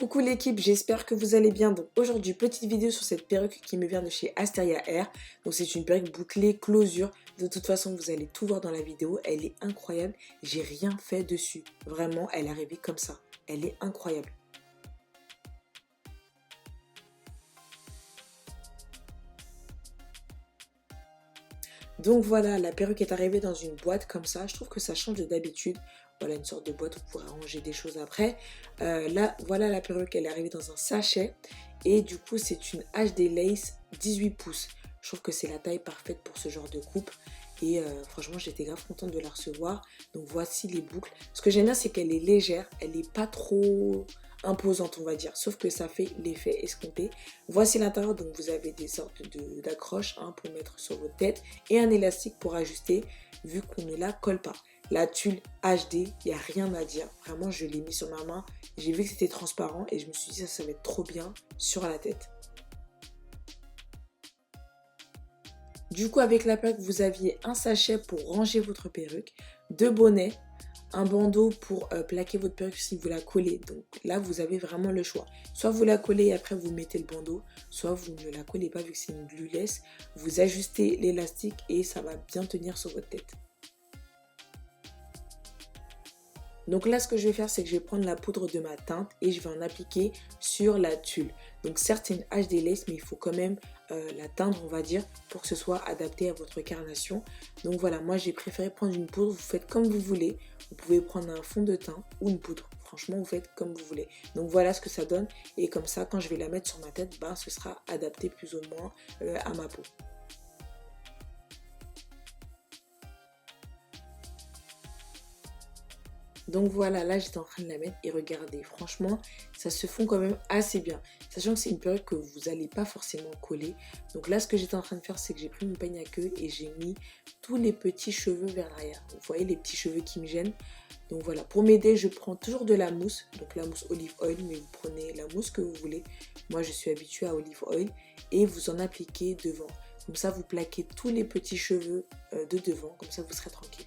Coucou l'équipe, j'espère que vous allez bien. Donc aujourd'hui, petite vidéo sur cette perruque qui me vient de chez Asteria Air. Donc c'est une perruque bouclée, closure. De toute façon, vous allez tout voir dans la vidéo. Elle est incroyable. J'ai rien fait dessus. Vraiment, elle est arrivée comme ça. Elle est incroyable. Donc voilà, la perruque est arrivée dans une boîte comme ça. Je trouve que ça change de d'habitude. Voilà, une sorte de boîte où vous pourrez ranger des choses après. Là, voilà la perruque, elle est arrivée dans un sachet. Et du coup, c'est une HD Lace 18 pouces. Je trouve que c'est la taille parfaite pour ce genre de coupe. Et franchement, j'étais grave contente de la recevoir. Donc voici les boucles. Ce que j'aime bien, c'est qu'elle est légère. Elle n'est pas trop imposante, on va dire. Sauf que ça fait l'effet escompté. Voici l'intérieur. Donc vous avez des sortes d'accroches pour mettre sur votre tête. Et un élastique pour ajuster, vu qu'on ne la colle pas. La tulle HD, il n'y a rien à dire. Vraiment, je l'ai mis sur ma main. J'ai vu que c'était transparent et je me suis dit ça va être trop bien sur la tête. Du coup, avec la perruque, vous aviez un sachet pour ranger votre perruque, deux bonnets, un bandeau pour plaquer votre perruque si vous la collez. Donc là, vous avez vraiment le choix. Soit vous la collez et après vous mettez le bandeau, soit vous ne la collez pas vu que c'est une glueless. Vous ajustez l'élastique et ça va bien tenir sur votre tête. Donc là, ce que je vais faire, c'est que je vais prendre la poudre de ma teinte et je vais en appliquer sur la tulle. Donc certes, c'est une HD Lace, mais il faut quand même la teindre, on va dire, pour que ce soit adapté à votre carnation. Donc voilà, moi j'ai préféré prendre une poudre. Vous faites comme vous voulez. Vous pouvez prendre un fond de teint ou une poudre. Franchement, vous faites comme vous voulez. Donc voilà ce que ça donne. Et comme ça, quand je vais la mettre sur ma tête, ce sera adapté plus ou moins à ma peau. Donc voilà, là j'étais en train de la mettre et regardez, franchement, ça se fond quand même assez bien. Sachant que c'est une perruque que vous n'allez pas forcément coller. Donc là, ce que j'étais en train de faire, c'est que j'ai pris mon peigne à queue et j'ai mis tous les petits cheveux vers l'arrière. Vous voyez les petits cheveux qui me gênent. Donc voilà, pour m'aider, je prends toujours de la mousse. Donc la mousse olive oil, mais vous prenez la mousse que vous voulez. Moi, je suis habituée à olive oil. Et vous en appliquez devant. Comme ça, vous plaquez tous les petits cheveux de devant. Comme ça, vous serez tranquille.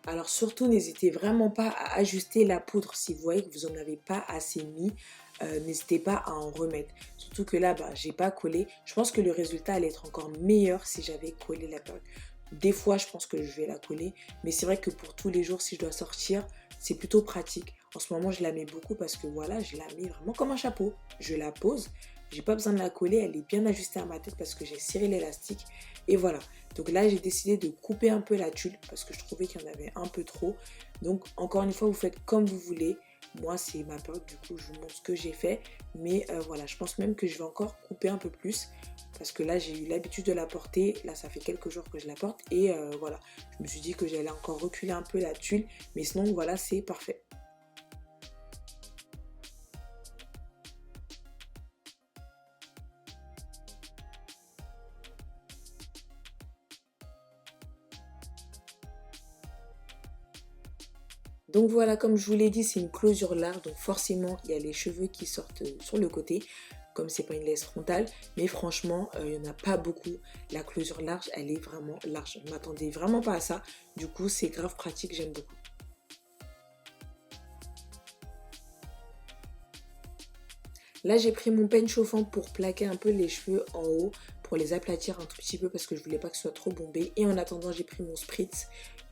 Alors surtout, n'hésitez vraiment pas à ajuster la poudre. Si vous voyez que vous n'en avez pas assez mis, n'hésitez pas à en remettre. Surtout que là, j'ai pas collé. Je pense que le résultat allait être encore meilleur si j'avais collé la perruque. Des fois, je pense que je vais la coller. Mais c'est vrai que pour tous les jours, si je dois sortir, c'est plutôt pratique. En ce moment, je la mets beaucoup parce que voilà, je la mets vraiment comme un chapeau. Je la pose. J'ai pas besoin de la coller. Elle est bien ajustée à ma tête parce que j'ai ciré l'élastique. Et voilà. Donc là, j'ai décidé de couper un peu la tulle parce que je trouvais qu'il y en avait un peu trop. Donc encore une fois, vous faites comme vous voulez. Moi, c'est ma perruque, du coup, je vous montre ce que j'ai fait. Mais voilà, je pense même que je vais encore couper un peu plus parce que là, j'ai eu l'habitude de la porter. Là, ça fait quelques jours que je la porte. Et voilà, je me suis dit que j'allais encore reculer un peu la tulle. Mais sinon, voilà, c'est parfait. Donc voilà, comme je vous l'ai dit, c'est une closure large, donc forcément, il y a les cheveux qui sortent sur le côté, comme c'est pas une laisse frontale, mais franchement, il n'y en a pas beaucoup. La closure large, elle est vraiment large. Je ne m'attendais vraiment pas à ça, du coup, c'est grave pratique, j'aime beaucoup. Là, j'ai pris mon peigne chauffant pour plaquer un peu les cheveux en haut, pour les aplatir un tout petit peu parce que je voulais pas que ce soit trop bombé. Et en attendant, j'ai pris mon spritz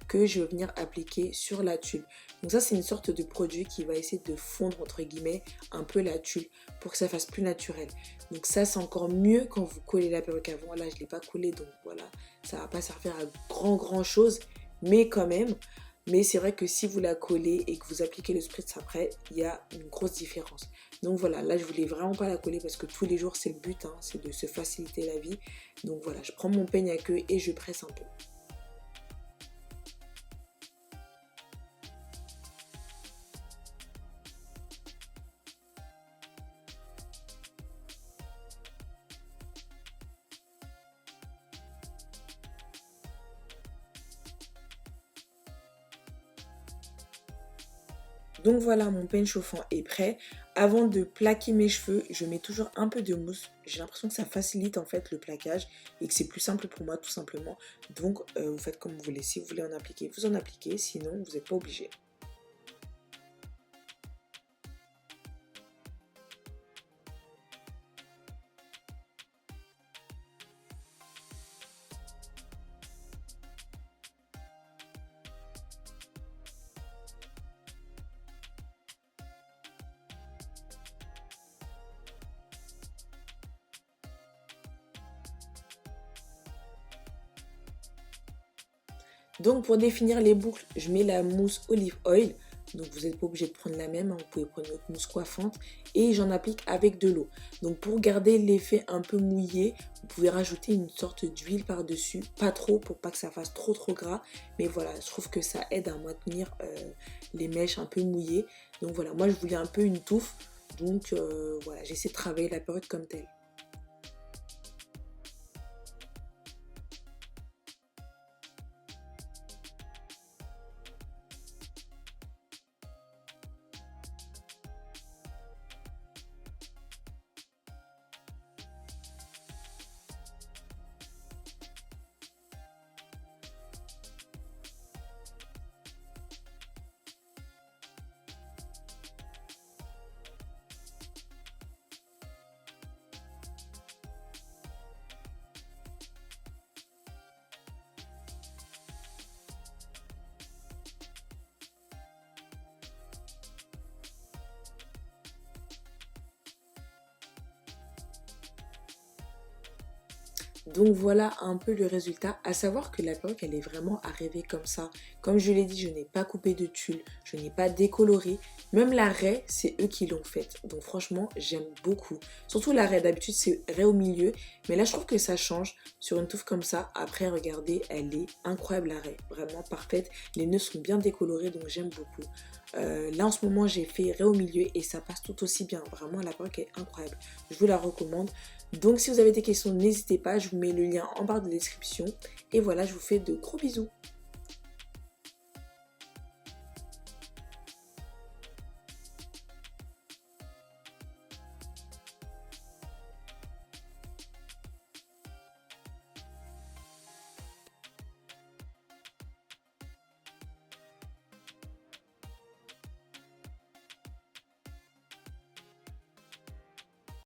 que je vais venir appliquer sur la tulle. Donc ça, c'est une sorte de produit qui va essayer de fondre, entre guillemets, un peu la tulle pour que ça fasse plus naturel. Donc ça, c'est encore mieux quand vous collez la perruque avant. Là, je ne l'ai pas collée, donc voilà, ça va pas servir à grand chose, mais quand même. Mais c'est vrai que si vous la collez et que vous appliquez le spritz après, il y a une grosse différence. Donc voilà, là je voulais vraiment pas la coller parce que tous les jours c'est le but, c'est de se faciliter la vie. Donc voilà, je prends mon peigne à queue et je presse un peu. Donc voilà, mon peigne chauffant est prêt. Avant de plaquer mes cheveux, je mets toujours un peu de mousse. J'ai l'impression que ça facilite en fait le plaquage et que c'est plus simple pour moi tout simplement. Donc vous faites comme vous voulez. Si vous voulez en appliquer, vous en appliquez. Sinon, vous n'êtes pas obligé. Donc pour définir les boucles, je mets la mousse olive oil. Donc vous n'êtes pas obligé de prendre la même, hein, vous pouvez prendre une autre mousse coiffante. Et j'en applique avec de l'eau. Donc pour garder l'effet un peu mouillé, vous pouvez rajouter une sorte d'huile par-dessus. Pas trop pour pas que ça fasse trop gras. Mais voilà, je trouve que ça aide à maintenir les mèches un peu mouillées. Donc voilà, moi je voulais un peu une touffe. Donc voilà, j'essaie de travailler la période comme telle. Donc voilà un peu le résultat, à savoir que la perruque elle est vraiment arrivée comme ça. Comme je l'ai dit, je n'ai pas coupé de tulle, je n'ai pas décoloré, même la raie c'est eux qui l'ont faite. Donc franchement j'aime beaucoup. Surtout la raie, d'habitude c'est raie au milieu, mais là je trouve que ça change sur une touffe comme ça. Après regardez, elle est incroyable la raie, vraiment parfaite. Les nœuds sont bien décolorés donc j'aime beaucoup. Là en ce moment j'ai fait raie au milieu et ça passe tout aussi bien. Vraiment la perruque est incroyable, je vous la recommande. Donc si vous avez des questions, n'hésitez pas, je vous mets le lien en barre de description. Et voilà, je vous fais de gros bisous.